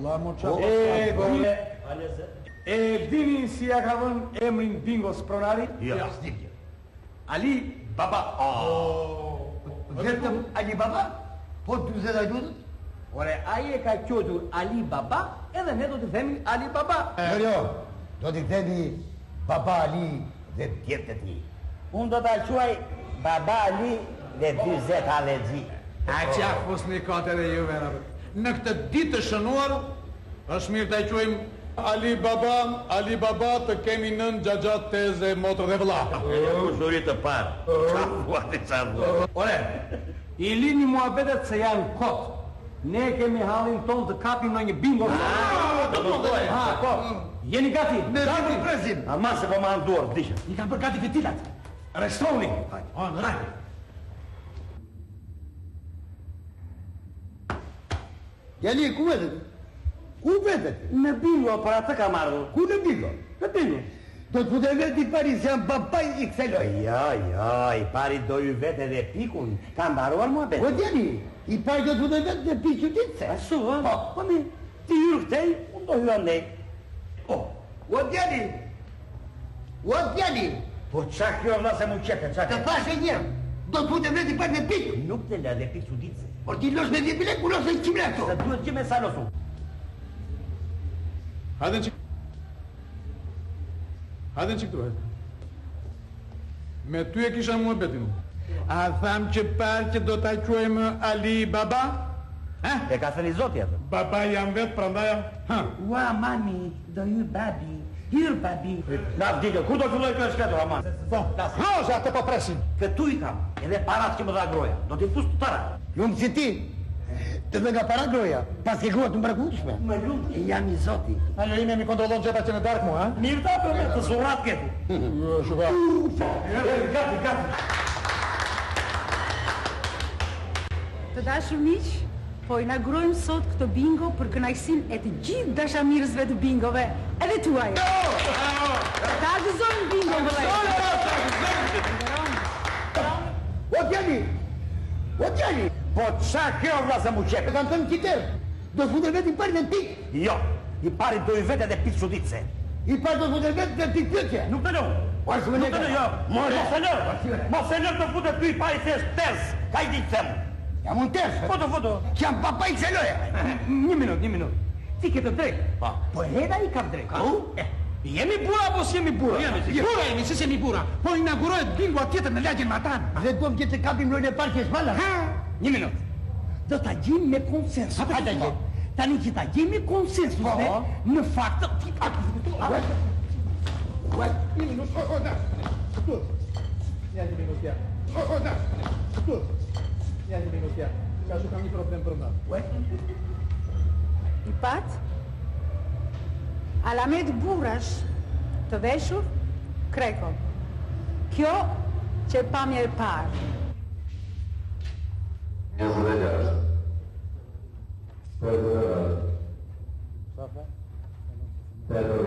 Allah mo çfarë? E dini si ja ka vënë emrin Bingos pronari? Jo, s'dikje. Ali Baba. Vetëm Ali Baba? Po 40 ajutët? Ore, aje ka quajtur Ali Baba, edhe ne do të themi Ali Baba. Jo, do t'i themi Baba Ali dhe tjertë të ti. Unë do t'a quaj Baba Ali dhe 40 alergji. A qa fusni katër e juve në rrët. Në këtë ditë të shënuar, është mirë t'a quajmë Ali Baba të kemi nën gjagjat teze motër dhe vëlla. Kushurit të parë. Qa fuati qarë. Ore, i lini muhabetet se janë kotë. Ne kemi halin ton të kapim në një bingo. Po. Jeni gati? Ne vini presim. Ama se po ma në duar, dishe. I kam për gati fitilat. Arrestroni. Në rajtë. Jali, ku vetet? Ku vetet? Në bingo, për atë kam ardhur. Ku në bingo? Në bingo. Do të putë veti pari se janë babaj i këseloj. Ja, i pari do ju vete dhe pikun. Ka mbaruar mua betë. O djeli, i pari do të putë veti dhe pikë qëtit se. Asu, po mi, ti hyrë këtej, unë do hyrë andej. O djeli, Po qa kjo vla se mu qepe, qa të thashe njërë, do të putë veti pari dhe pikë. Nuk të le dhe pikë quditse. Por ti los me dhe bile, ku los e në qimre ato. Se duhet që me sa losu. Hadën që këtu, me ty e kisha mua betin. A tham që parë që do t'a quajmë Ali Baba? E ka thëni zoti atë. Baba jam vetë, prandaja. Ua, mami, do ju babi. Hyrë babi. Na vdike, ku do filloj kjo shketur, aman? Po, se atë po presin. Këtu i kam, edhe parat që më dha groja. Do t'i fusë të tëra. Lumë si ti, të dhe nga para groja, pas ke grua të mbrakushme. Më lumë, jam i zoti. Ajo ime mi kontrolon gjeta që në dark mua, ha? Mirë ta për me, të zurat këti. Shuka. Gati. Të dashur miq, po inaugurojmë sot këtë bingo për kënaqësinë e të gjithë dashamirësve të bingove, edhe tuaj. Ta gëzojmë bingo, vëllai. O djeli, Po qa kjo vla se mu qepe? e kam thënë qiterë, do të putë veti pari dhe pikë. Jo, i pari do i vete dhe pikë quditse. I pari do të putë veti dhe pikë pyetje. Nuk të lërë. O është me Nuk të lërë, jo. Mos e lërë të fute ty i pari se është ters. Ka i ditë themë. Jam unë tërshë. Foto. Që jam papa i këseloja. Një minut. Ti këtë drejt. Po edhe i kam drejt. Jemi bura apo s'jemi bura? Bura jemi, si s'jemi bura. Po inaugurohet bingo tjetër në lagjin Matan. Dhe duhem që të kapim lojnë e parë që shmala. Një minut. Do t'a gjim me konsensus. Hajde gjim. Tani që t'a gjim me konsensus, në fakt... Një minut, Një minut, ka që kam një problem për nda. I pat, Alamet Burash, të veshur, Kreko. Kjo që pamje e parë. Pedro,